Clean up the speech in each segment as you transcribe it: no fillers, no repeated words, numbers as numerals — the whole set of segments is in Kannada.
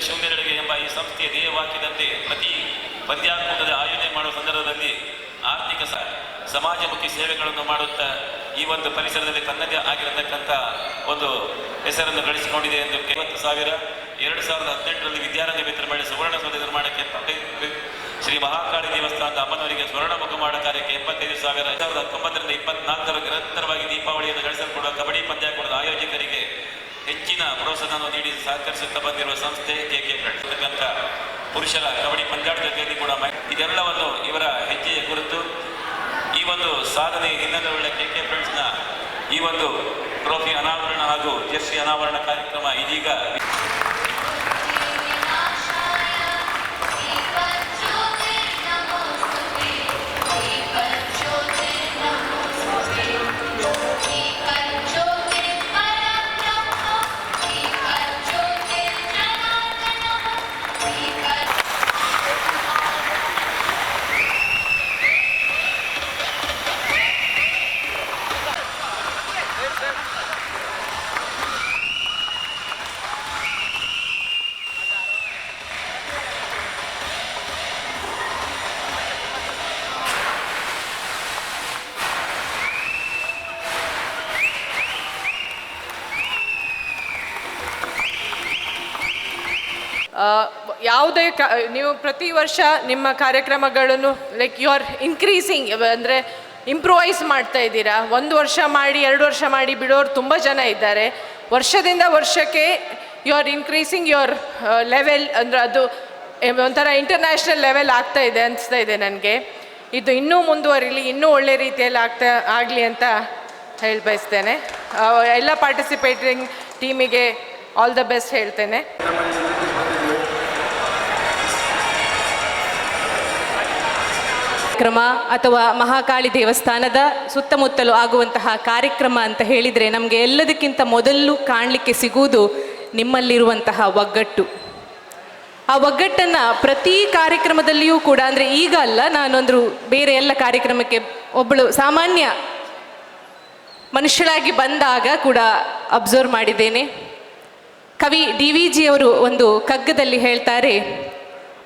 ಶೂನ್ಯಗಳಿಗೆ ಎಂಬ ಈ ಸಂಸ್ಥೆಯ ಧ್ಯೇಯವಾಕ್ಯದಂತೆ ಪ್ರತಿ ಪಂದ್ಯಾಕೂಟದ ಆಯೋಜನೆ ಮಾಡುವ ಸಂದರ್ಭದಲ್ಲಿ ಆರ್ಥಿಕ ಸಮಾಜಮುಖಿ ಸೇವೆಗಳನ್ನು ಮಾಡುತ್ತಾ ಈ ಒಂದು ಪರಿಸರದಲ್ಲಿ ತನ್ನದೇ ಆಗಿರತಕ್ಕಂಥ ಒಂದು ಹೆಸರನ್ನು ಗಳಿಸಿಕೊಂಡಿದೆ ಎಂದು 50,000 2018ರಲ್ಲಿ ವಿದ್ಯಾರಂಗ ಮಿತ್ರ ಮಹಿಳೆ ಸುವರ್ಣಸೌಧ ನಿರ್ಮಾಣಕ್ಕೆ ಶ್ರೀ ಮಹಾಕಾಳಿ ದೇವಸ್ಥಾನದ ಅಮ್ಮನವರಿಗೆ ಸ್ವರ್ಣ ಮುಖಮಾಡ ಕಾರ್ಯಕ್ಕೆ 75,000 2019ರಿಂದ 24ರ ನಿರಂತರವಾಗಿ ದೀಪಾವಳಿಯನ್ನು ಗಳಿಸಲು ಕೊಡುವ ಕಬಡ್ಡಿ ಪಂದ್ಯಾಕೂಟದ ಆಯೋಜಕರಿಗೆ ಹೆಚ್ಚಿನ ಪ್ರೋತ್ಸಾಹವನ್ನು ನೀಡಿ ಸಹಕರಿಸುತ್ತಾ ಬಂದಿರುವ ಸಂಸ್ಥೆ ಕೆಕೆ ಫ್ರೆಂಡ್ಸ್. ಪುರುಷರ ಕಬಡ್ಡಿ ಪಂದ್ಯಾಟದಲ್ಲಿ ಕೂಡ ಇದೆಲ್ಲವನ್ನು ಇವರ ಹೆಜ್ಜೆಯ ಕುರಿತು ಈ ಒಂದು ಸಾಧನೆ ಹಿನ್ನೆಲೆಯುಳ್ಳ ಕೆಕೆ ಫ್ರೆಂಡ್ಸ್ನ ಈ ಒಂದು ಟ್ರೋಫಿ ಅನಾವರಣ ಹಾಗೂ ಜೆರ್ಸಿ ಅನಾವರಣ ಕಾರ್ಯಕ್ರಮ ಇದೀಗ ಯಾವುದೇ ನೀವು ಪ್ರತಿ ವರ್ಷ ನಿಮ್ಮ ಕಾರ್ಯಕ್ರಮಗಳನ್ನು ಲೈಕ್ ಯು ಆರ್ ಇನ್ಕ್ರೀಸಿಂಗ್, ಅಂದರೆ ಇಂಪ್ರೂವೈಸ್ ಮಾಡ್ತಾ ಇದ್ದೀರಾ. 1 ವರ್ಷ ಮಾಡಿ 2 ವರ್ಷ ಮಾಡಿ ಬಿಡೋರು ತುಂಬ ಜನ ಇದ್ದಾರೆ. ವರ್ಷದಿಂದ ವರ್ಷಕ್ಕೆ you are increasing your level, ಅಂದರೆ ಅದು ಒಂಥರ ಇಂಟರ್ನ್ಯಾಷನಲ್ ಲೆವೆಲ್ ಆಗ್ತಾ ಇದೆ ಅನಿಸ್ತಾ ಇದೆ ನನಗೆ. ಇದು ಇನ್ನೂ ಮುಂದುವರಿಲಿ, ಇನ್ನೂ ಒಳ್ಳೆ ರೀತಿಯಲ್ಲಿ ಆಗಲಿ ಅಂತ ಹೇಳಿ ಬಯಸ್ತೇನೆ. ಎಲ್ಲ ಪಾರ್ಟಿಸಿಪೇಟಿಂಗ್ ಟೀಮಿಗೆ ಆಲ್ ದ ಬೆಸ್ಟ್ ಹೇಳ್ತೇನೆ. ಕಾರ್ಯಕ್ರಮ ಅಥವಾ ಮಹಾಕಾಳಿ ದೇವಸ್ಥಾನದ ಸುತ್ತಮುತ್ತಲು ಆಗುವಂತಹ ಕಾರ್ಯಕ್ರಮ ಅಂತ ಹೇಳಿದರೆ ನಮಗೆ ಎಲ್ಲದಕ್ಕಿಂತ ಮೊದಲು ಕಾಣಲಿಕ್ಕೆ ಸಿಗುವುದು ನಿಮ್ಮಲ್ಲಿರುವಂತಹ ಒಗ್ಗಟ್ಟು. ಆ ಒಗ್ಗಟ್ಟನ್ನು ಪ್ರತಿ ಕಾರ್ಯಕ್ರಮದಲ್ಲಿಯೂ ಕೂಡ, ಅಂದರೆ ಈಗ ಅಲ್ಲ, ನಾನೊಂದು ಬೇರೆ ಎಲ್ಲ ಕಾರ್ಯಕ್ರಮಕ್ಕೆ ಒಬ್ಬಳು ಸಾಮಾನ್ಯ ಮನುಷ್ಯಳಾಗಿ ಬಂದಾಗ ಕೂಡ ಅಬ್ಸರ್ವ್ ಮಾಡಿದ್ದೇನೆ. ಕವಿ DVG ಅವರು ಒಂದು ಕಗ್ಗದಲ್ಲಿ ಹೇಳ್ತಾರೆ,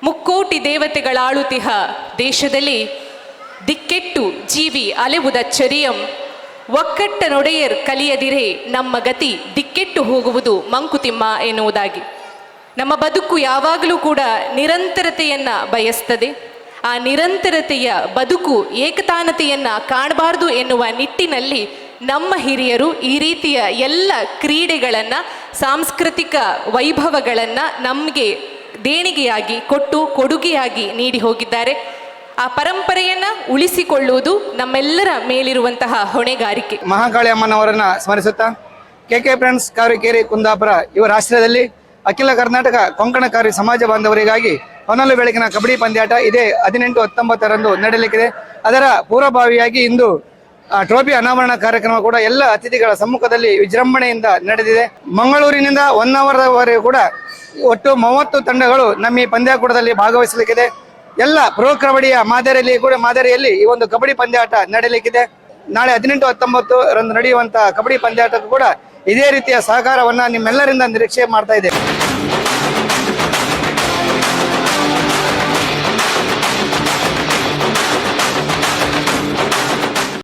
ಮುಕ್ಕೋಟಿ ದೇವತೆಗಳಾಳುತಿಹ ದೇಶದಲ್ಲಿ ದಿಕ್ಕೆಟ್ಟು ಜೀವಿ ಅಲೆವುದಚ್ಚರಿಯಂ ಒಕ್ಕಟ್ಟ ನೊಡೆಯರ್ ಕಲಿಯದಿರೇ ನಮ್ಮ ಗತಿ ದಿಕ್ಕೆಟ್ಟು ಹೋಗುವುದು ಮಂಕುತಿಮ್ಮ ಎನ್ನುವುದಾಗಿ. ನಮ್ಮ ಬದುಕು ಯಾವಾಗಲೂ ಕೂಡ ನಿರಂತರತೆಯನ್ನು ಬಯಸ್ತದೆ. ಆ ನಿರಂತರತೆಯ ಬದುಕು ಏಕತಾನತೆಯನ್ನು ಕಾಣಬಾರ್ದು ಎನ್ನುವ ನಿಟ್ಟಿನಲ್ಲಿ ನಮ್ಮ ಹಿರಿಯರು ಈ ರೀತಿಯ ಎಲ್ಲ ಕ್ರೀಡೆಗಳನ್ನು, ಸಾಂಸ್ಕೃತಿಕ ವೈಭವಗಳನ್ನು ನಮಗೆ ದೇಣಿಗೆಯಾಗಿ ಕೊಟ್ಟು ಕೊಡುಗೆಯಾಗಿ ನೀಡಿ ಹೋಗಿದ್ದಾರೆ. ಆ ಪರಂಪರೆಯನ್ನು ಉಳಿಸಿಕೊಳ್ಳುವುದು ನಮ್ಮೆಲ್ಲರ ಮೇಲಿರುವಂತಹ ಹೊಣೆಗಾರಿಕೆ. ಮಹಾಕಾಳಿ ಅಮ್ಮನವರನ್ನ ಸ್ಮರಿಸುತ್ತಾ ಕೆಕೆ ಫ್ರೆಂಡ್ಸ್ ಕಾರಿಕೇರಿ ಕುಂದಾಪುರ ಇವರ ಆಶ್ರಯದಲ್ಲಿ ಅಖಿಲ ಕರ್ನಾಟಕ ಕೊಂಕಣಕಾರಿ ಸಮಾಜ ಬಾಂಧವರಿಗಾಗಿ ಹೊನಲು ಬೆಳಕಿನ ಕಬಡ್ಡಿ ಪಂದ್ಯಾಟ ಇದೇ 18-19ರಂದು ನಡೆಯಲಿಕ್ಕಿದೆ. ಅದರ ಪೂರ್ವಭಾವಿಯಾಗಿ ಇಂದು ಟ್ರೋಫಿ ಅನಾವರಣ ಕಾರ್ಯಕ್ರಮ ಕೂಡ ಎಲ್ಲ ಅತಿಥಿಗಳ ಸಮ್ಮುಖದಲ್ಲಿ ವಿಜೃಂಭಣೆಯಿಂದ ನಡೆದಿದೆ. ಮಂಗಳೂರಿನಿಂದ 1 ಅವರ್ವರೆಗೂ ಕೂಡ ಒಟ್ಟು 30 ತಂಡಗಳು ನಮ್ಮ ಈ ಪಂದ್ಯಾಕೂಟದಲ್ಲಿ ಭಾಗವಹಿಸಲಿಕ್ಕಿದೆ. ಎಲ್ಲ ಪ್ರೋ ಕಬಡ್ಡಿಯ ಮಾದರಿಯಲ್ಲಿ ಈ ಒಂದು ಕಬಡ್ಡಿ ಪಂದ್ಯಾಟ ನಡೆಯಲಿಕ್ಕಿದೆ. ನಾಳೆ 18-19ರಂದು ನಡೆಯುವಂತಹ ಕಬಡ್ಡಿ ಪಂದ್ಯಾಟಕ್ಕೂ ಕೂಡ ಇದೇ ರೀತಿಯ ಸಹಕಾರವನ್ನ ನಿಮ್ಮೆಲ್ಲರಿಂದ ನಿರೀಕ್ಷೆ ಮಾಡ್ತಾ ಇದೆ.